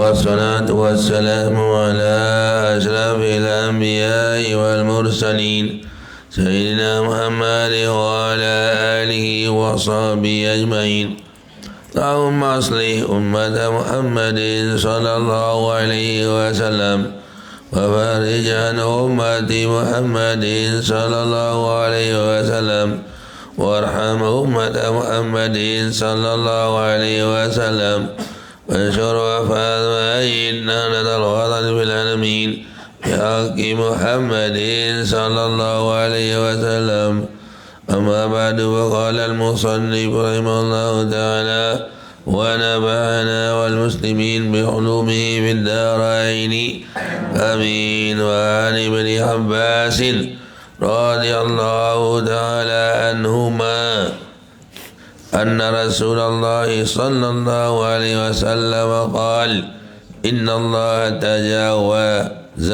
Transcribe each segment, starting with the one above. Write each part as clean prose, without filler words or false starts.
والصلاة والسلام على أشرف الأنبياء والمرسلين سيدنا محمد وعلى آله وصحبه أجمعين. اللهم أصلح أمة محمد صلى الله عليه وسلم وفرج عن أمة محمد صلى الله عليه وسلم وارحم أمة محمد صلى الله عليه وسلم وانشر وفاة إنا لدى الوطن في العالمين بحق محمد صلى الله عليه وسلم. أما بعد فقال المصنف رحمه الله تعالى ونفعنا والمسلمين بعلومه في الدارين آمين. وعن ابن عباس رضي الله تعالى عنهما أن رسول الله صلى الله عليه وسلم قال إن الله تجاوز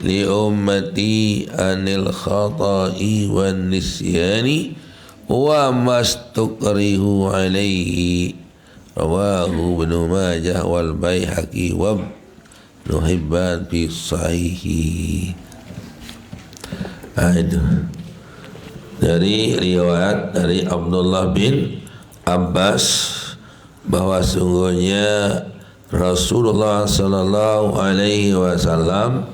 لأمتي عن الخطأ والنسيان وما استكرهوا عليه رواه ابن ماجه والبيهقي وابن حبان في صحيحه. Itu dari riwayat dari Abdullah bin Abbas bahwa sungguhnya Rasulullah sallallahu alaihi wasallam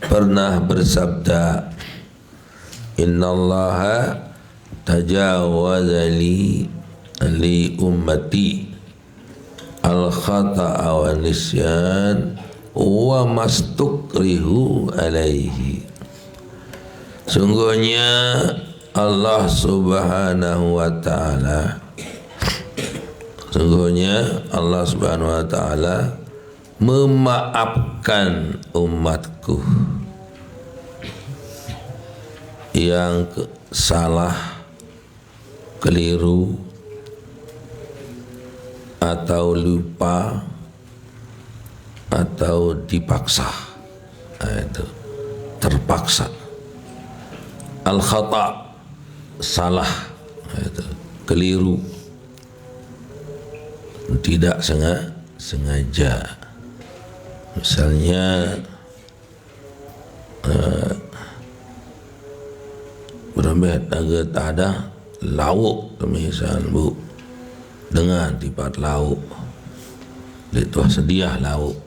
pernah bersabda, innallaha tajawaza li ummati al-khata'a wa nisyan wa mastukrihu alaihi. Sungguhnya Allah subhanahu wa ta'ala memaafkan umatku yang salah, keliru atau lupa atau dipaksa. Itu terpaksa. Al-khata' salah, itu keliru, tidak sengaja. Misalnya berambet agak tak ada lauk, misal bu dengan tipat lauk itu sedia lauk,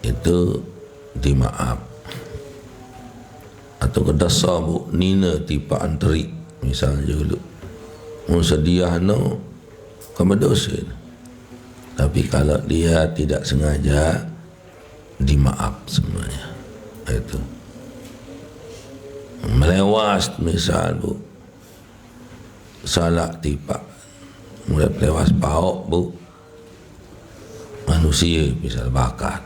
itu dimaaf. Atau kedasa bu nina tipa anteri misalnya dulu mau sedia no kamu dosa, tapi kalau dia tidak sengaja dimaaf semuanya. Itu melewas misal bu salah tipa mulai melewas pauk bu manusia misal bakat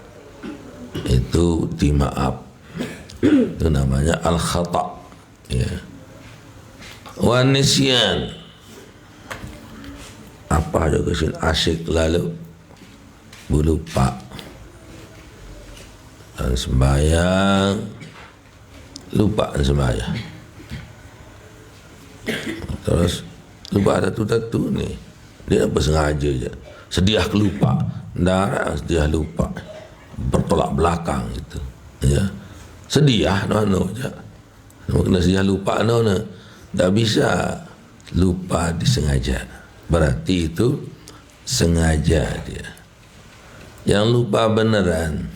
itu dimaaf. Itu namanya al-khata', ya. Wa nisyan, apa juga sih asyik lalu lupa dan sembahyang, lupa dan sembahyang, terus lupa satu nih, dia apa sengaja aja, sedia kelupa, darah sedia lupa, bertolak belakang itu, ya. Sedia no aja. Kena sedia lupa no. Tak bisa lupa disengaja. Berarti itu sengaja dia. Yang lupa beneran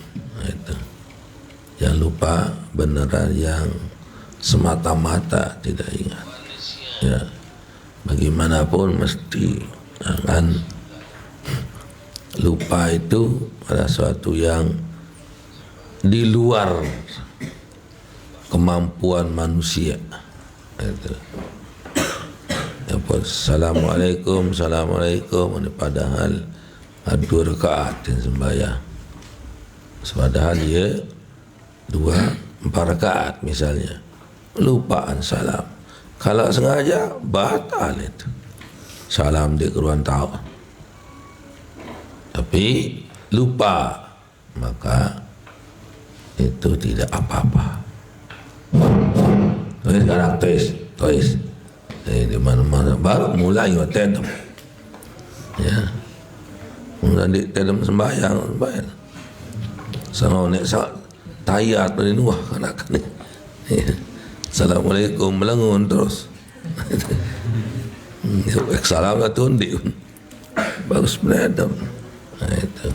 itu. Yang lupa beneran yang semata-mata tidak ingat. Ya. Bagaimanapun mesti akan lupa itu pada suatu yang di luar kemampuan manusia. Itu. Ya, Assalamualaikum, padahal ada 2 rakaat yang sembahyang. Padahal dia 4 rakaat misalnya. Lupaan salam. Kalau sengaja batal itu. Salam di keruan tahu. Tapi lupa, maka itu tidak apa-apa. Tulis sekarang, tulis. Di mana-mana baru mulai attend. Ya. Nanti dalam sembahyang. Sama nek tayat ni wah kanak ni. Assalamualaikum melangun terus. Salam lah tundi. Bagus beradab. Nah itu.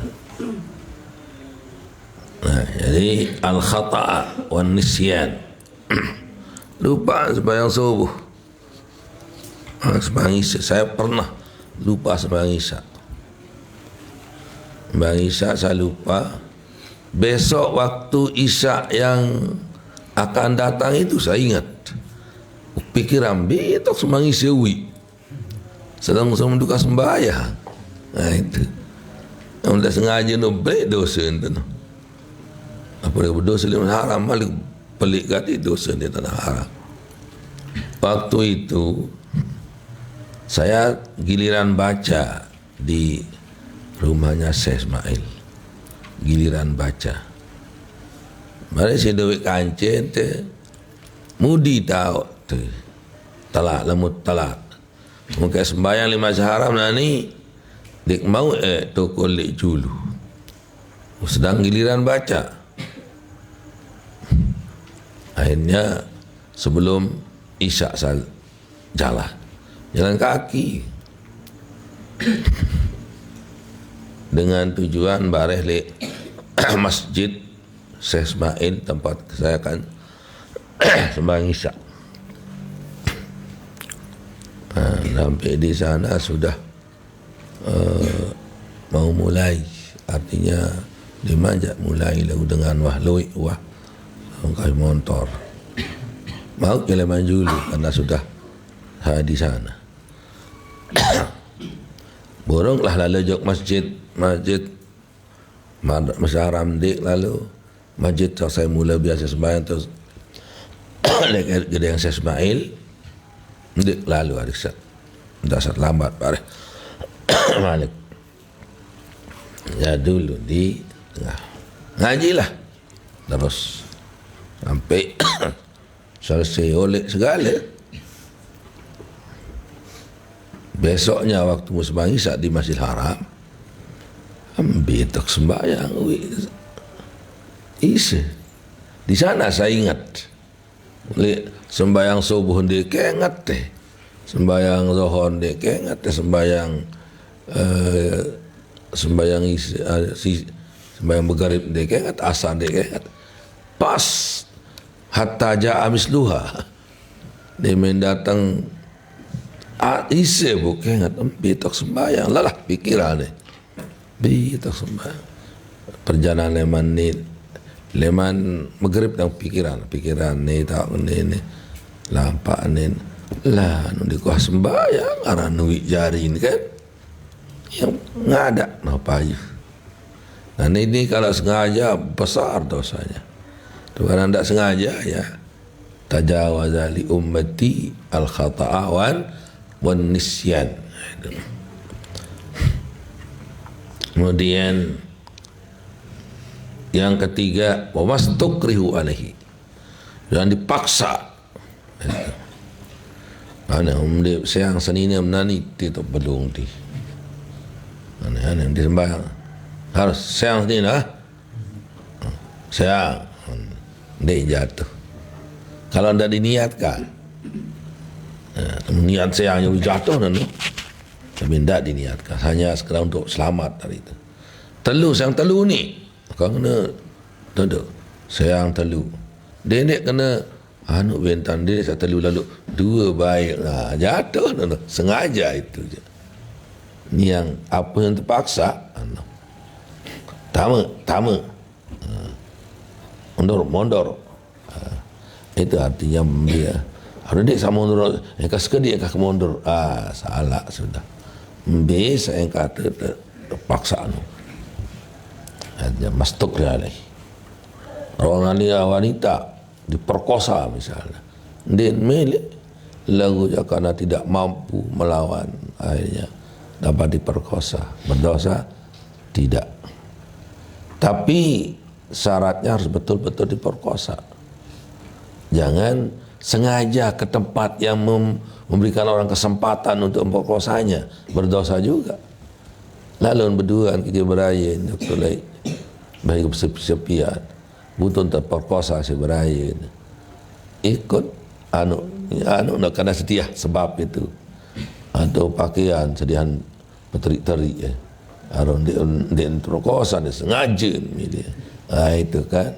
Nah, jadi al-khata' wan nisyan. Lupa sembahyang subuh. Sembahyang isya. Saya pernah lupa sembahyang isya. Sembahyang isya saya lupa. Besok waktu isya yang akan datang itu saya ingat. Pikiran betok sembahyang isya sedang menduka sembahyang. Nah itu. Yang tak sengaja no break dosa itu. Apa dia berdosa lima haram balik pelik kati dosa dia tanah haram. Waktu itu saya giliran baca di rumahnya Syekh Ismail. Giliran baca. Mari si duit kancen te mudi tahu tu. Talak lemut talak. Mungkin sembahyang lima haram nani dik mau tokol lik julu. Sedang giliran baca. Akhirnya sebelum isya saya jalan kaki dengan tujuan bareh le masjid Syekh Ismail tempat saya akan sembahyang isya. Sampai di sana sudah mau mulai, artinya dimajak mulai lalu dengan wahlui wah angkai motor. Mau keleman dulu karena sudah saya di sana. Boronglah lalu jok masjid Haram dik lalu masjid saya mula biasa sembahyang terus dekat gedung Syekh Ismail dik lalu hari Sabtu. Dasar lambat bare. Malik. Ya dulu di tengah. Ngajilah. Terus sampai selesai oleh segala. Besoknya waktu sembahyang isya di Masjidil Haram, ambil tak sembahyang isya. Di sana saya ingat sembahyang subuh dia keingat deh. Sembahyang zuhur dia keingat deh. Sembahyang sembahyang maghrib dia keingat, asar dia keingat. Pas hatta ja'a misluha dia main datang isya bukan ingat bitok sembahyang lalah pikiran dia bitok sembahyang perjalanan leman maghrib dan pikiran ni tak ni lampak ni lah nundi kuah sembahyang arah nuwi jari ni kan yang ngadak napa aja. Dan ini kalau sengaja besar dosanya. Kalau tidak sengaja ya tajawaza li ummati al khata'a wan nisyan. Kemudian yang ketiga wa mastukrihu alaihi. Jangan dipaksa. Mana siang senini menani itu belum di. Mana di sembahyang harus siang senini lah. Siang dia jatuh. Kalau tidak diniatkan, niat siangnya jatuh nanti. Tapi tidak diniatkan, hanya sekedar untuk selamat dari itu. Siang telu ni, kau kena duduk siang telu. Dia ni kena bentan dia saya telu lalu dua baik jatuh nanti. Sengaja itu je. Ni yang apa yang terpaksa, tama. Mondor. Itu artinya dia harus dia sama mundur. Yang sekali yang mundur. Salah sudah. Biasa yang kata terpaksa. Artinya mastuk alaihi. Orang wanita diperkosa misalnya. Dia milik lagu karena tidak mampu melawan akhirnya dapat diperkosa. Berdosa tidak. Tapi syaratnya harus betul-betul diperkosa. Jangan sengaja ke tempat yang memberikan orang kesempatan untuk memperkosanya. Berdosa juga. Lalu berdua kerja beraya Dr. Lain bagi sepian butun terperkosa si beraya ikut anu nak kena setia sebab itu atau pakaian sedihan peterik-terik aron dia terperkosa dia sengaja dia itu kan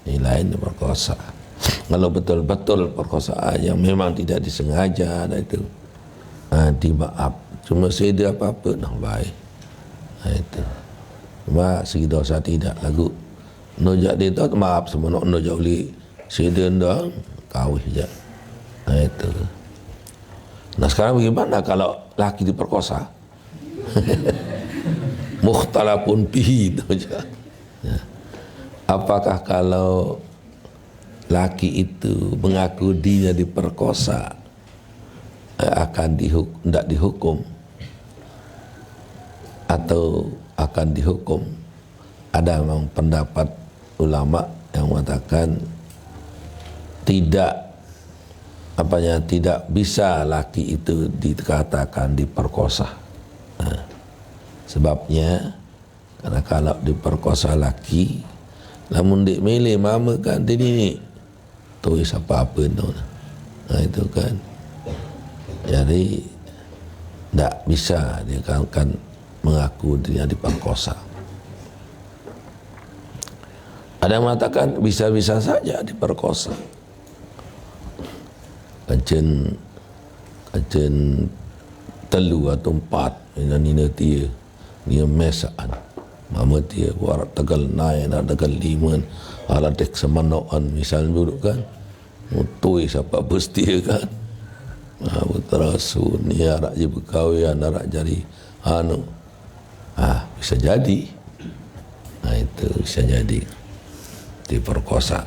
ini lain perkosa. Kalau betul-betul perkosaan yang memang tidak disengaja itu dimaaf, cuma saya apa-apa nak baik itu cuma segi dosa tidak lagu nojak dia tu maaf semua nak nojak oleh saya dah kawih je itu. Nah sekarang bagaimana kalau laki diperkosa mukhtalafun bihi tu je. Apakah kalau laki itu mengaku dirinya diperkosa akan tidak dihukum atau akan dihukum? Ada memang pendapat ulama yang mengatakan tidak bisa laki itu dikatakan diperkosa. Sebabnya karena kalau diperkosa laki, namun dik milih mama kan ini tulis apa-apa tu. Itu kan. Jadi tak bisa dia kan mengaku dia diperkosa. Ada yang mengatakan bisa-bisa saja diperkosa. Kajian telu atau 4 nina dia dia mesaan mama dia warak tegal naik nak tegal 5 ala dek semanoan misalnya dulu kan mutui siapa bestia kan putra sun ya rak je berkahwin rak jadi bisa jadi itu bisa jadi diperkosa.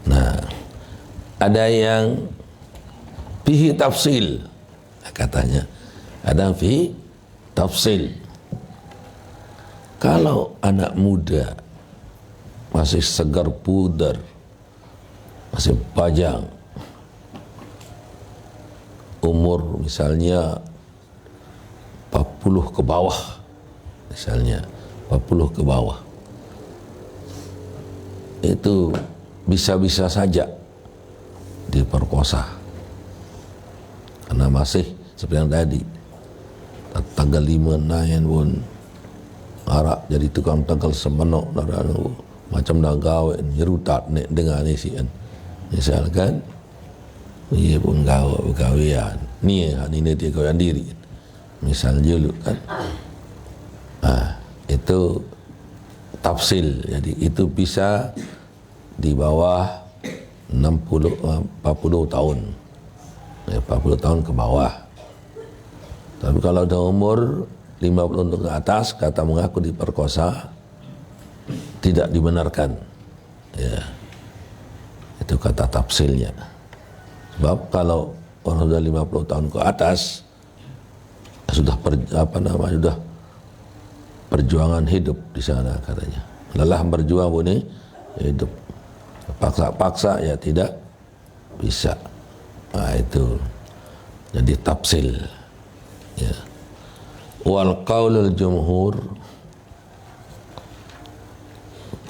Nah ada yang fihi tafsil katanya, ada fihi tafsil. Kalau anak muda masih segar pudar, masih pajang, umur misalnya 40 ke bawah, misalnya 40 ke bawah, itu bisa-bisa saja diperkosa karena masih seperti yang tadi tanggal 5 naik pun arak jadi tukang tanggal semenok macam dah gawe nyerutat nek dengar ni si misalkan ia pun gawean ni dia gawean diri misal dulu kan itu tafsil. Jadi itu bisa di bawah 40 tahun 40 tahun ke bawah. Tapi kalau dah umur 50 ke atas kata mengaku diperkosa tidak dibenarkan ya, itu kata tafsilnya. Sebab kalau orang sudah 50 tahun ke atas sudah sudah perjuangan hidup di sana katanya, lelah berjuang pun hidup, paksa-paksa ya tidak bisa. Itu jadi tafsil ya. Wal qaulul jumhur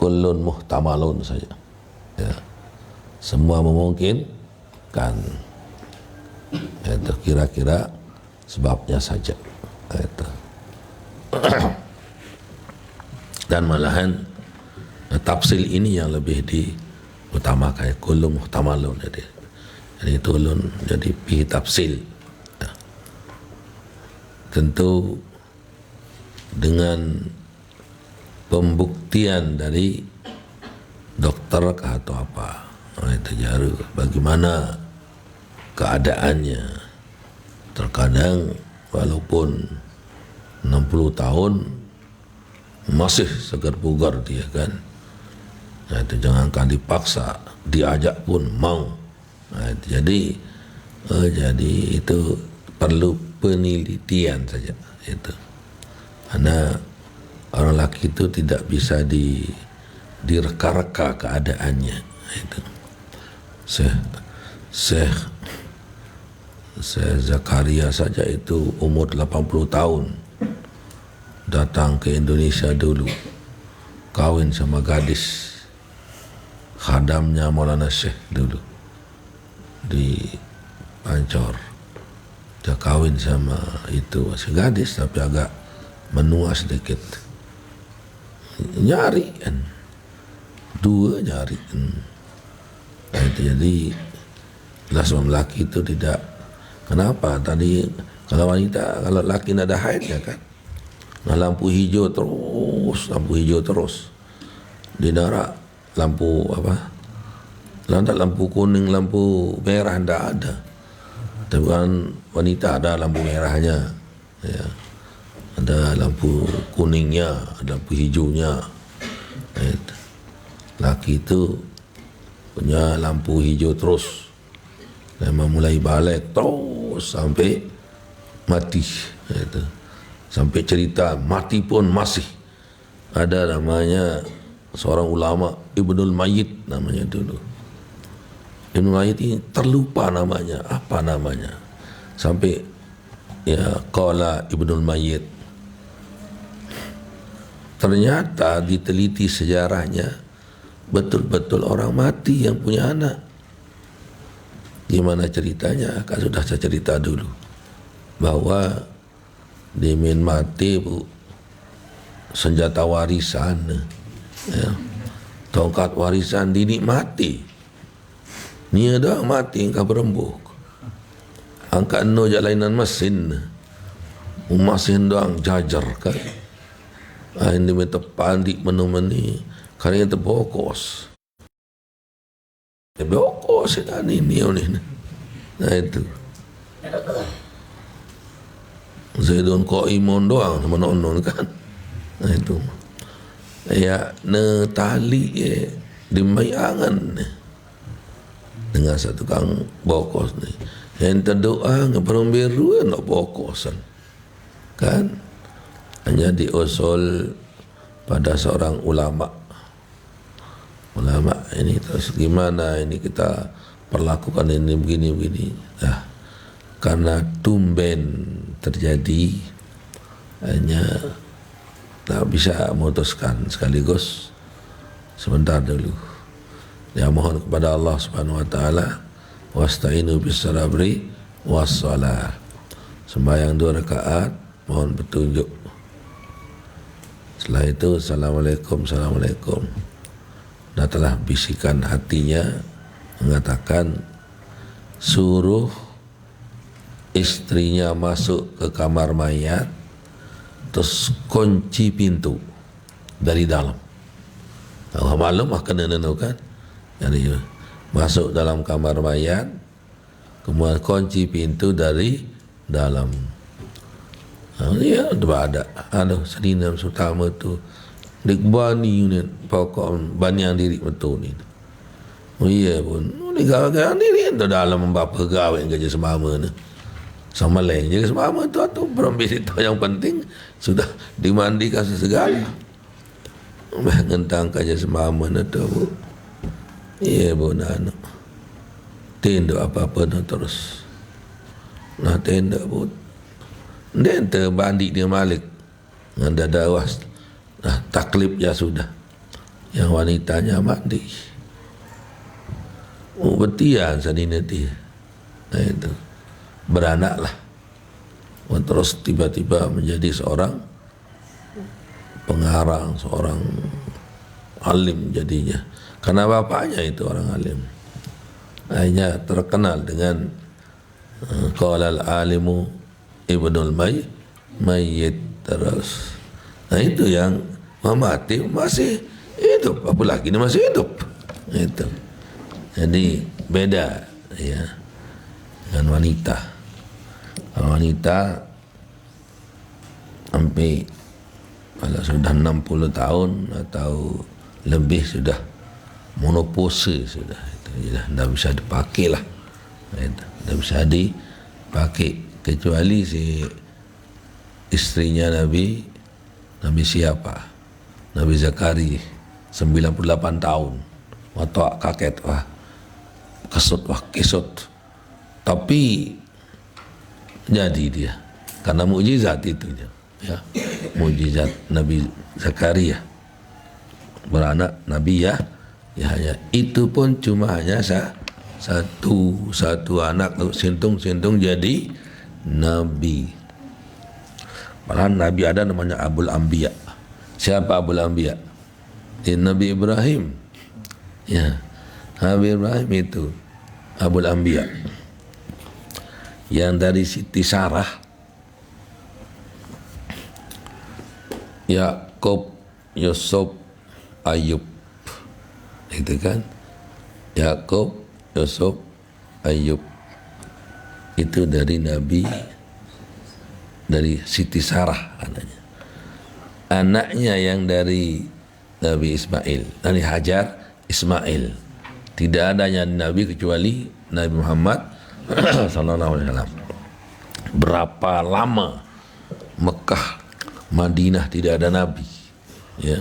kullun muhtamalun saja ya. Semua memungkinkan, itu kira-kira sebabnya saja itu. Dan malahan tafsil ini yang lebih diutamakan, kullun muhtamalun jadi tulun jadi pi tafsil ya. Tentu dengan pembuktian dari dokter atau apa itu jaru bagaimana keadaannya. Terkadang walaupun 60 tahun masih segar bugar dia kan, itu jangankan dipaksa, diajak pun mau. Jadi itu perlu penelitian saja itu. Karena orang laki itu tidak bisa direka-reka keadaannya itu. Syekh Zakaria saja itu umur 80 tahun datang ke Indonesia dulu, kawin sama gadis khadamnya Maulana Syekh dulu di Pancor. Dia kawin sama itu masih gadis tapi agak menua sedikit. Nyari kan, dua nyari kan. Nah, itu jadi jelas lelaki itu tidak. Kenapa tadi kalau wanita, kalau laki tidak ada haid ya kan, nah, lampu hijau terus di darat, lampu apa, lampu kuning, lampu merah tidak ada. Tapi kan wanita ada lampu merahnya, ya. Ada lampu kuningnya, ada lampu hijaunya. Laki itu punya lampu hijau terus, memang mulai balik terus sampai mati. Itu sampai cerita mati pun masih ada namanya seorang ulama Ibnul Mayyit namanya dulu. Ibnul Mayyit ini terlupa namanya, apa namanya, sampai ya qala Ibnul Mayyit. Ternyata diteliti sejarahnya, betul-betul orang mati yang punya anak. Gimana ceritanya? Kan sudah saya cerita dulu bahwa di mati bu, senjata warisan, ya, tongkat warisan dinikmati. Ni ada mati engkau berembuk. Angkat no jalainan mesin, mesin doang jajar kan. Ini minta pandik menu-menu karena itu bokos. Bokos ini. Nah itu. Zaidun Qaimun doang menon kan. Nah itu. Ya ne tali di mayangan dengan satu kang bokos ni. Yang terdoa ngeperung biru nak bokosan. Kan? Hanya diusul pada seorang ulama. Ulama ini terus gimana ini kita perlakukan ini begini. Nah, karena tumben terjadi, hanya tak bisa memutuskan sekaligus. Sebentar dulu. Ya mohon kepada Allah Subhanahu wa taala, wasta'inu bis sabri was shalah. Sembahyang 2 rakaat, mohon petunjuk. Setelah itu Assalamualaikum. Nah telah bisikan hatinya mengatakan suruh istrinya masuk ke kamar mayat, terus kunci pintu dari dalam. Nah, maklum kena kan. Jadi masuk dalam kamar mayat, kemudian kunci pintu dari dalam. Ya, ada. Seninam utama tu dik bani unit pokok bani yang diri betul ni. Oh iya pun. Ni gagal diri dah dalam membapa gawe kerja semama ni. Sama lain je semama tu berambis itu yang penting sudah dimandikan segala. Ngentang kerja semama ni tu. Iya pun anak. Tindak apa-apa tu terus. Nah tindak pun. Dia terbandi dia Malik dengan dada awas. Nah taklip ya sudah. Yang wanitanya mandi. Betian sadina dia. Nah itu. Beranaklah. Terus tiba-tiba menjadi seorang pengarang, seorang alim jadinya. Karena bapaknya itu orang alim. Akhirnya terkenal dengan qala al-alimu Ibnul Mayyit terus. Nah itu yang mati masih hidup, apalagi ini masih hidup. Itu. Jadi beda ya dengan wanita. Kalau wanita sampai kalau sudah 60 tahun atau lebih sudah monopause sudah itu tidak bisa dipakai lah. Tidak bisa dipakai. Kecuali si istrinya Nabi siapa? Nabi Zakari 98 tahun. Watak kaget kesut. Tapi jadi dia karena mukjizat itu dia. ya, mujizat Nabi Zakaria beranak Nabi Yahya. Itu pun cuma hanya satu anak, sintung jadi Nabi. Malahan Nabi ada namanya Abul Anbiya. Siapa Abul Anbiya? Nabi Ibrahim. Ya, Nabi Ibrahim itu Abul Anbiya. Yang dari Siti Sarah, Yakub, Yusuf, Ayub. Itu kan? Yakub, Yusuf, Ayub. Itu dari Nabi, dari Siti Sarah anaknya. Anaknya yang dari Nabi Ismail, dari Hajar Ismail. Tidak adanya Nabi kecuali Nabi Muhammad sallallahu alaihi wasallam. Berapa lama Mekah, Madinah tidak ada Nabi, ya,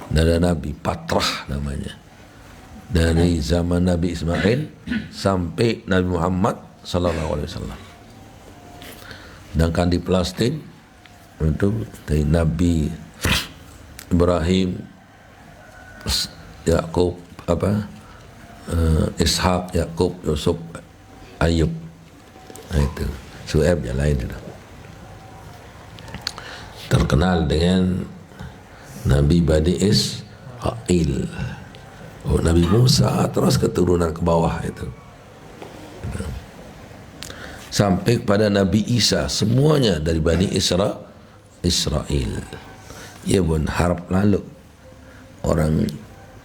tidak ada Nabi. Patrah namanya, dari zaman Nabi Ismail sampai Nabi Muhammad sallallahu alaihi wasallam. Sedangkan di Palestina itu dari Nabi Ibrahim, Yakub, Ishak, Yakub, Yusuf, Ayub. Nah itu Su'aib yang lain sudah terkenal dengan Nabi Bani Israil. Oh, Nabi Musa terus keturunan ke bawah itu sampai kepada Nabi Isa, semuanya dari Bani Israel. Ya pun harap lalu orang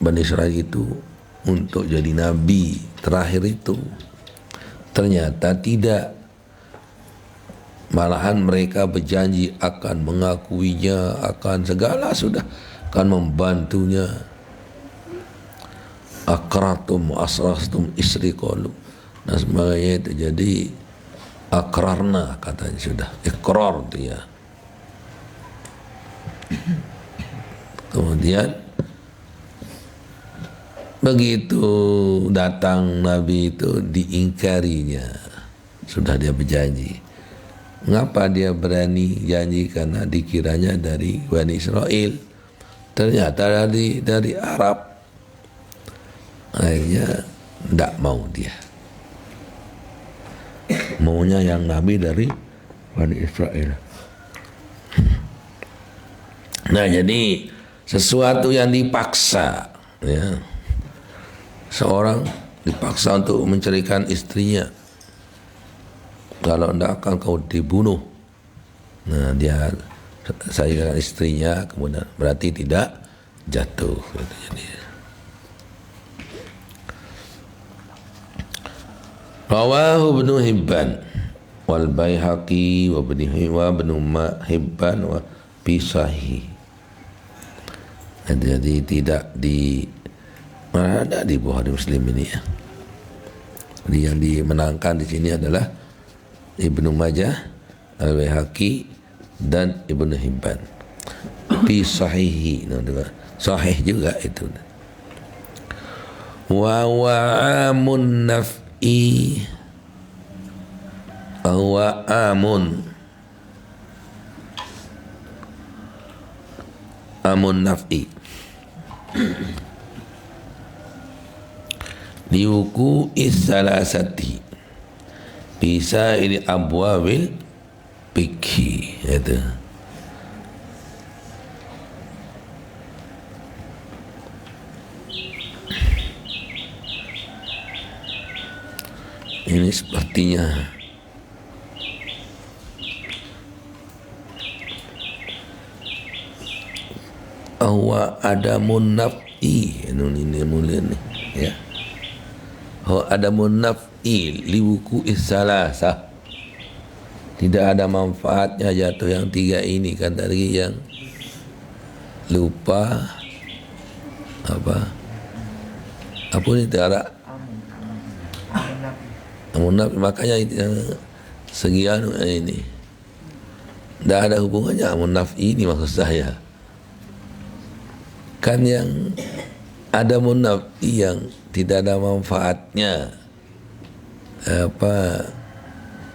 Bani Israel itu untuk jadi Nabi terakhir itu. Ternyata tidak. Malahan mereka berjanji akan mengakuinya, akan segala sudah, akan membantunya. Akratum asrastum istri qalu. Dan sebagainya itu. Jadi akrarna katanya sudah. Ikrar dia. Kemudian begitu datang Nabi itu diingkarinya. Sudah dia berjanji. Mengapa dia berani janji? Karena dikiranya dari Bani Israel. Ternyata dari Arab. Akhirnya tidak mau dia. Maunya yang Nabi dari Bani Israel. Nah jadi sesuatu yang dipaksa, ya. Seorang dipaksa untuk menceraikan istrinya. Kalau tidak akan kau dibunuh. Nah dia sayangkan istrinya, kemudian berarti tidak jatuh. Jadi Rawahu Ibnu Hibban wal Baihaqi wa Ibnu Hibban wa fi Sahih. Jadi tidak di mana ada di Bukhari Muslim ini ya. Jadi yang dimenangkan di sini adalah Ibnu Majah, Al-Baihaqi dan Ibnu Hibban. Fi Sahihi, sahih juga itu. Wa amun naf'i, wa amun naf'i liuku salasati bisa ini abwabil fikhi itu. Ini sepertinya bahwa ada munaf'i ini mulia nih ya. Oh ada munaf'i liwuku salasah. Tidak ada manfaatnya jatuh yang tiga ini kan tadi yang lupa apa ini tidak munaf'i makanya sekian ini tidak ada hubungannya munaf'i ini maksud saya. Kan yang ada munaf'i yang tidak ada manfaatnya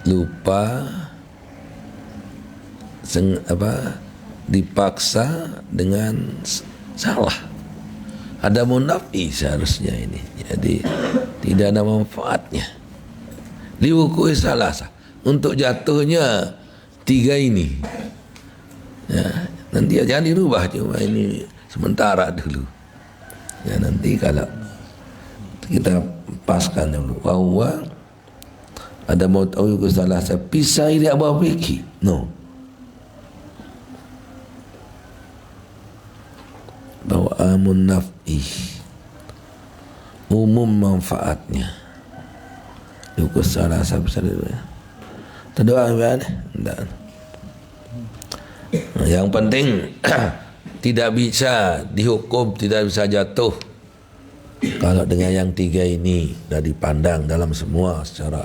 lupa dipaksa dengan salah. Ada munafi seharusnya ini. Jadi tidak ada manfaatnya. Diukui salah. Untuk jatuhnya 3 ini. Ya, nanti jangan dirubah, cuma ini sementara dulu. Ya, nanti kalau kita paskan dulu bahwa ada mau tahu salah saya pisah ini abah fikih. No. Bahwa amun naf'i umum manfaatnya. Itu salah saya besar itu ya. Terdoa kan? Enggak. Yang penting tidak bisa dihukum, tidak bisa jatuh kalau dengan yang 3 ini dah dipandang dalam semua secara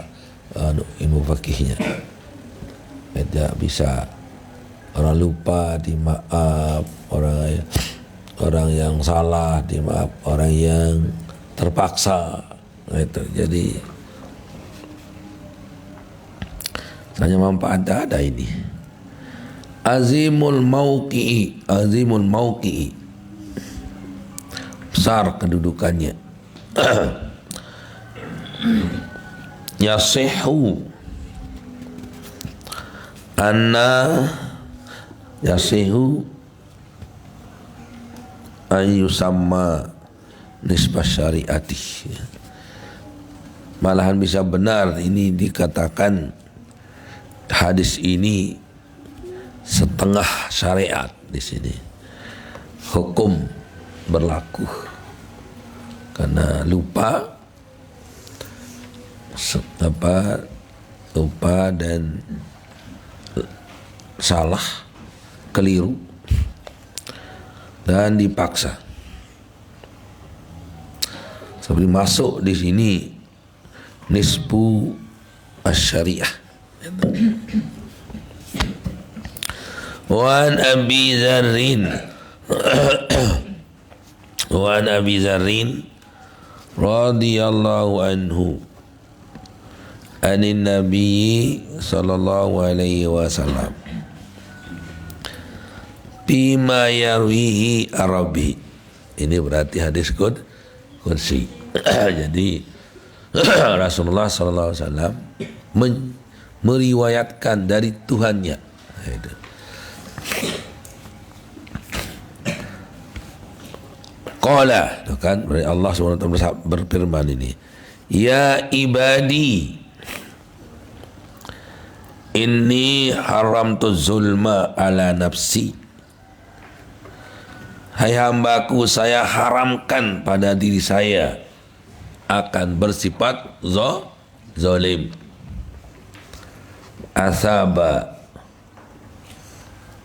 ilmu fikihnya. Tidak bisa orang lupa dimaaf, orang yang salah dimaaf, orang yang terpaksa itu. Jadi hanya manfaat ada ini. Azimul mauqi'i besar kedudukannya. Yasihu ayyusamma nisbah syariati. Malahan bisa benar ini dikatakan hadis ini setengah syariat di sini. Hukum berlaku karena lupa dan salah, keliru dan dipaksa. Seperti masuk di sini nisbu asy-syariah. Wa an Abi Dzarrin radhiyallahu anhu anin Nabi sallallahu alaihi wasallam bima yarwihi Arabi. Ini berarti hadis qudsi. Jadi Rasulullah sallallahu alaihi wasallam meriwayatkan dari Tuhannya. Qala, kan Allah SWT berfirman ini, ya ibadi inni haramtu zulma ala nafsi. Hai hambaku, saya haramkan pada diri saya akan bersifat zalim. Asaba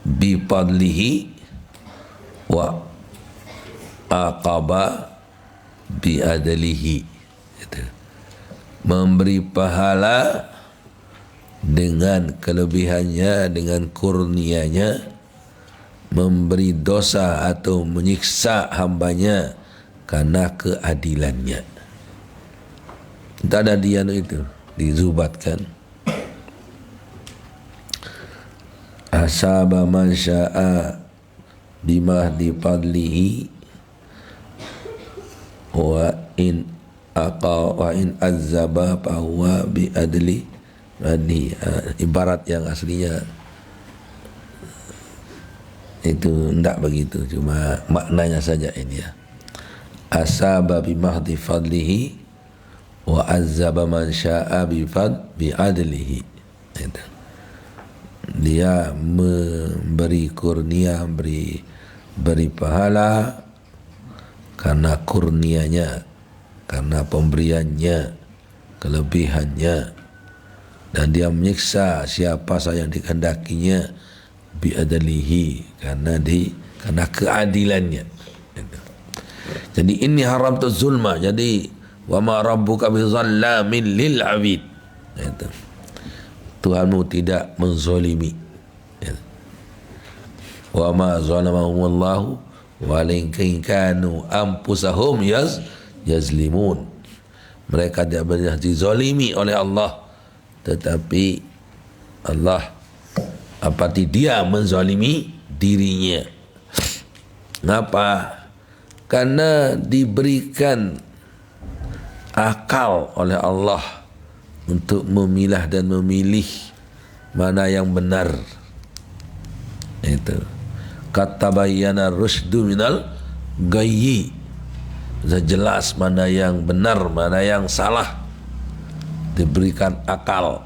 bifadlihi wa aqaba biadlihi. Memberi pahala dengan kelebihannya, dengan kurnianya, memberi dosa atau menyiksa hambanya karena keadilannya. Tak ada dia itu dizubatkan. Asaba man sya'a bimahdi fadlihi wa in azzaba fahuwa biadli radhi. Ibarat yang aslinya itu tidak begitu, cuma maknanya saja ini ya. Asaba bimahdi fadlihi wa azzaba man sya'a biadlihi. Itu. Dia memberi kurnia, beri pahala karena kurnianya, karena pemberiannya, kelebihannya, dan dia menyiksa siapa saja yang dikehendakinya biadlihi karena keadilannya. Jadi ini haram tu zulma. Jadi wa ma rabbuka bizallamin lil abid. Tuhanmu tidak menzalimi. Wa ma zalamahumullahu walakin kanu anfusahum yazlimun. Mereka tidak pernah dizalimi oleh Allah, tetapi Allah Apati dia menzalimi dirinya. Kenapa? Karena diberikan akal oleh Allah untuk memilah dan memilih mana yang benar. Itu kata bayyana rusdu minal gayyi, sudah jelas mana yang benar, mana yang salah, diberikan akal.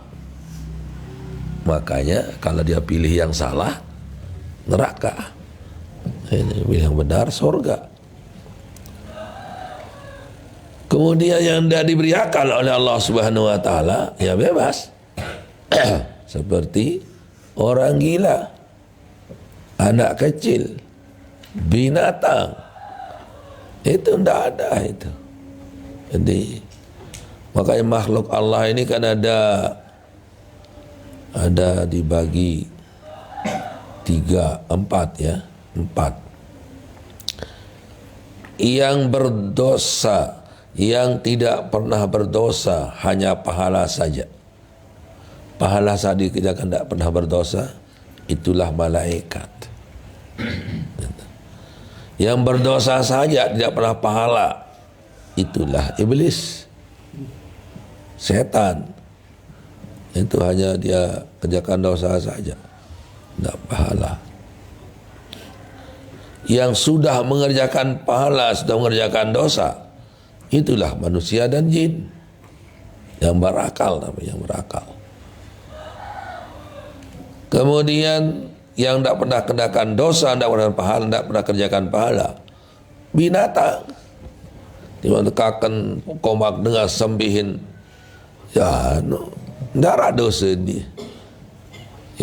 Makanya kalau dia pilih yang salah, neraka. Ini pilih yang benar, surga. Kemudian yang tidak diberi akal oleh Allah Subhanahu wa taala, ya bebas. Seperti orang gila, anak kecil, binatang. Itu tidak ada itu. Jadi makanya makhluk Allah ini kan ada dibagi 3, 4 ya, 4. Yang berdosa, yang tidak pernah berdosa hanya pahala saja. Pahala saja dia kan tidak pernah berdosa, itulah malaikat. Yang berdosa saja tidak pernah pahala, itulah iblis, setan. Itu hanya dia kerjakan dosa saja, tidak pahala. Yang sudah mengerjakan pahala, sudah mengerjakan dosa, itulah manusia dan jin yang berakal, namanya yang berakal. Kemudian yang tidak pernah kerjakan dosa, tidak pernah pahala, tidak pernah kerjakan pahala, binatang. Dimana kakan komak dengan sembihin, ya no, darah dosa dia.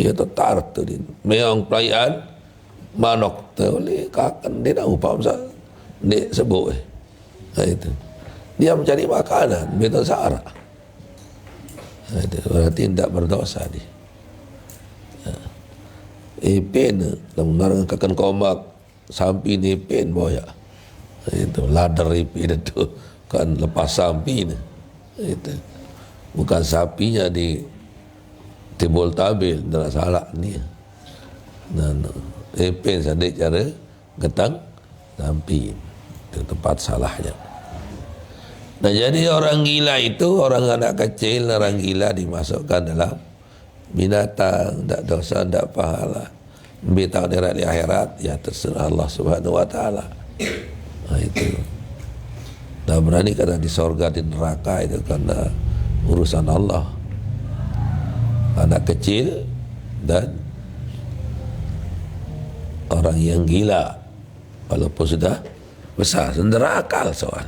Ia tetar tu dia. Meong perayaan manok tu oleh kakan dia dah upah masa dia sebut. Itu. Dia mencari makanan, betul sara. Itu berarti tidak berdosa dia. Ipin, dengan kakan komak sampi ni ipin boya. Itu ladar ipin itu kan lepas sampi ni. Itu. Bukan sapinya di tibul tabil, tidak salah ni. Dan ipin sadik cara getang sampi, itu tempat salahnya. Nah jadi orang gila itu, orang anak kecil, orang gila dimasukkan dalam binatang, tidak dosa, tidak pahala. Bintang di akhirat, ya terserah Allah Subhanahu wa taala. Nah itu. Nah berani karena di sorga, di neraka itu karena urusan Allah. Anak kecil dan orang yang gila, walaupun sudah besar, sendera akal soal.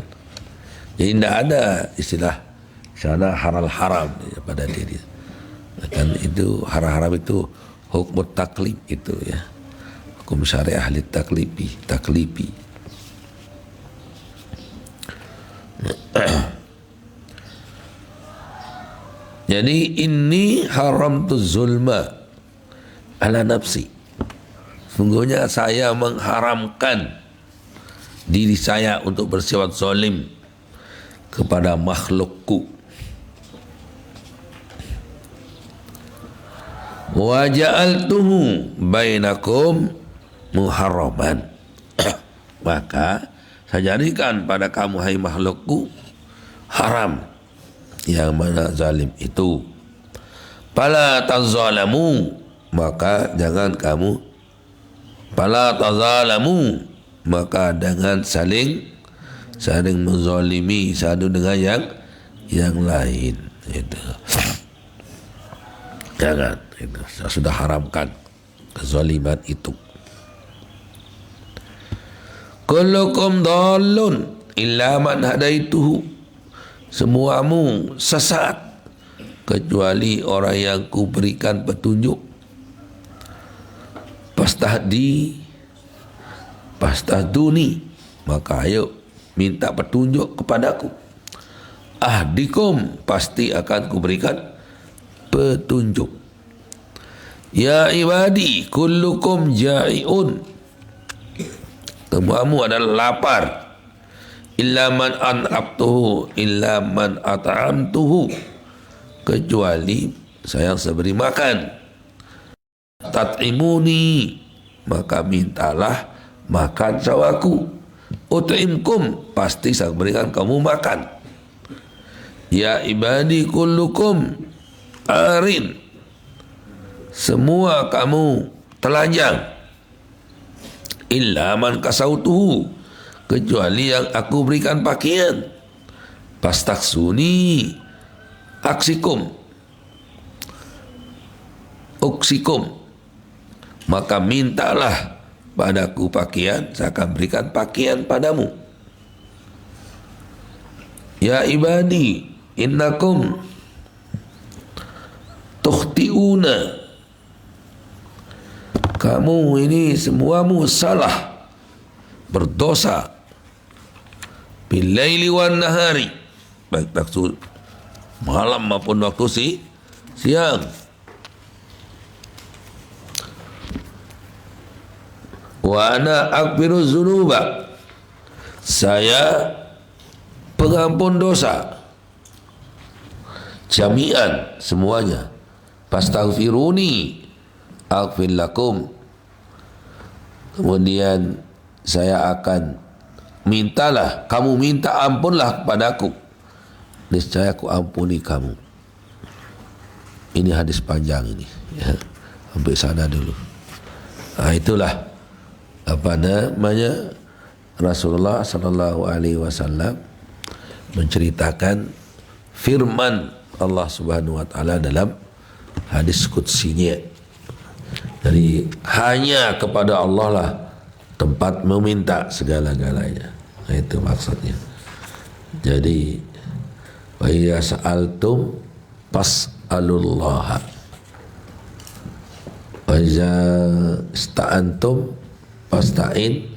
Jadi tidak ada istilah sana halal haram pada diri. Kan itu haram itu hukum taklif itu ya, hukum syariah ahli taklifi. Jadi ini haram tu zulma ala nafsi. Sungguhnya saya mengharamkan diri saya untuk bersifat zalim kepada makhlukku. Wa ja'altuhu bainakum muharraman. Maka saya jadikan pada kamu hai makhlukku haram, yang mana zalim itu. Fala tazalamu, maka jangan kamu, fala tazalamu, maka jangan saling menzalimi satu dengan yang lain. Itu jangan, itu sudah haramkan kezaliman itu. Kullukum dhalun illa man hadaituhu, semuamu sesat kecuali orang yang kuberikan petunjuk. Fastahduni, maka ayo minta petunjuk kepadaku. Ahdikum, pasti akan kuberikan petunjuk. Ya ibadi kullukum ja'iun, semuamu adalah lapar. Illa man an'abtuhu, illa man at'amtuhu, kecuali saya yang seberi makan. tat'imuni, maka mintalah makan sawaku. Ut'imkum, pasti saya berikan kamu makan. Ya ibadi kullukum arin, semua kamu telanjang. Illa man kasautuhu, kecuali yang aku berikan pakaian. Pastaksuni aksikum, uksikum, maka mintalah padaku pakaian, saya akan berikan pakaian padamu. Ya ibadi innakum tukhti'una, kamu ini semuamu salah, berdosa. Bilaili wan nahari, baik waktu malam maupun waktu siang. Wa ana aghfiru dzunuba, saya pengampun dosa jami'an, semuanya. Fastaghfiruni aghfir lakum, kemudian saya akan mintalah, kamu minta ampunlah kepadaku, niscaya aku ampuni kamu. Ini hadis panjang ini ya. Sampai sana dulu. Nah, itulah apa namanya, Rasulullah sallallahu alaihi wasallam menceritakan firman Allah Subhanahu wa taala dalam hadis qudsinya. Jadi hanya kepada Allah lah tempat meminta segala-galanya. Nah, itu maksudnya. Jadi wa idza sa'altum fas'alullaha wa idza ista'antum fasta'in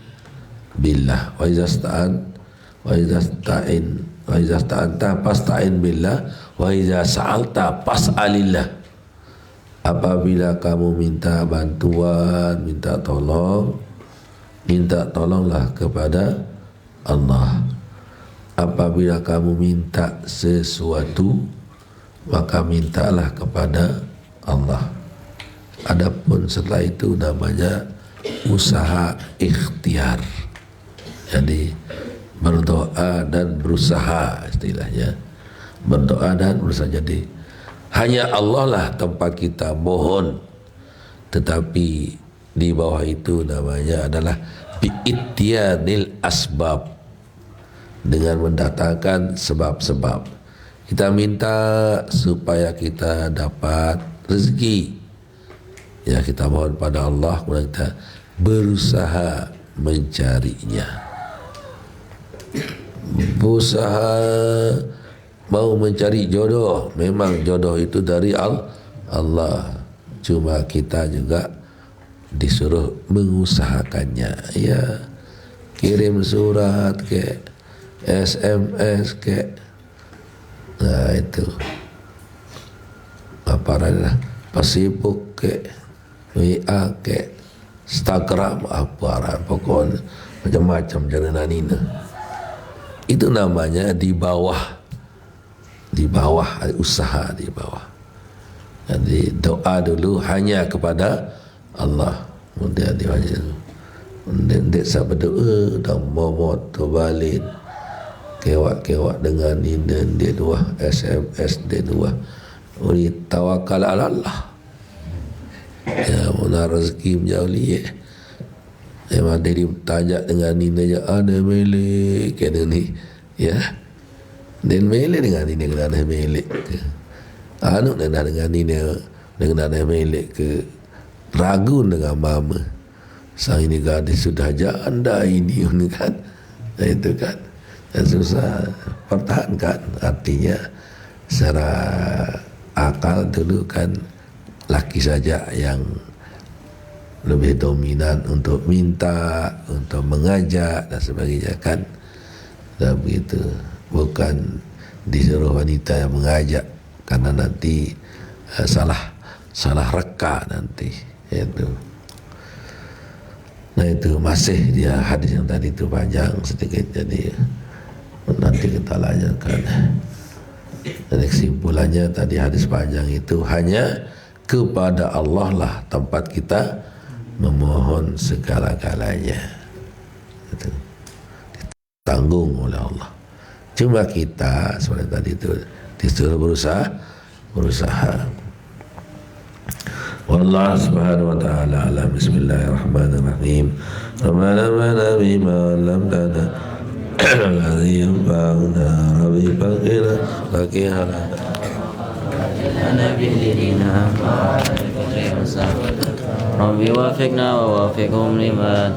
billah wa idza sta'anta fasta'in billah wa idza sa'alta fas'alillah. Apabila kamu minta bantuan, minta tolonglah kepada Allah. Apabila kamu minta sesuatu, maka mintalah kepada Allah. Adapun setelah itu namanya usaha ikhtiar. Jadi berdoa dan berusaha, istilahnya berdoa dan berusaha. Jadi hanya Allah lah tempat kita mohon, tetapi di bawah itu namanya adalah bi'ittiyanil asbab, dengan mendatangkan sebab-sebab. Kita minta supaya kita dapat rezeki, ya kita mohon pada Allah, kemudian kita berusaha mencarinya, berusaha mau mencari jodoh. Memang jodoh itu dari Allah, cuma kita juga disuruh mengusahakannya. Ya, kirim surat ke SMS ke, nah itu apa lah, Facebook ke, WA ke, Instagram, apa pokoknya macam-macam jangan nina. Itu namanya di bawah usaha, di bawah. Jadi doa dulu hanya kepada Allah, kemudian diwajib, kemudian saya berdoa dan momot balik kewak dengan ini dia dua SMS dia dua uli tawakal ala Allah, ya muna rezeki menjauh memang dia ditajak dengan ini aja ada milik kena ni ya. Dan milik dengan ini kena ada milik ke anu dengan ini dengan ada milik ke ragu dengan mama, sang ini gadis sudah janda ini kan, nah, itu kan dan susah pertahankan. Artinya secara akal dulu kan laki saja yang lebih dominan untuk minta, untuk mengajak dan sebagainya kan, dan begitu. Bukan disuruh wanita yang mengajak, karena nanti salah reka nanti itu. Nah itu masih dia hadis yang tadi itu panjang sedikit, jadi nanti kita lanjutkan. Dan kesimpulannya tadi hadis panjang itu hanya kepada Allah lah tempat kita memohon segala-galanya. Ditanggung oleh Allah. Cuma kita seperti tadi itu disuruh berusaha. Wallahu subhanahu wa ta'ala alam. Bismillahirrahmanirrahim. Rabbana bima 'allamtana alladhi yanfa'una rabbi faghfir fakihana Rabbi wafiqna wa wafiqhum lima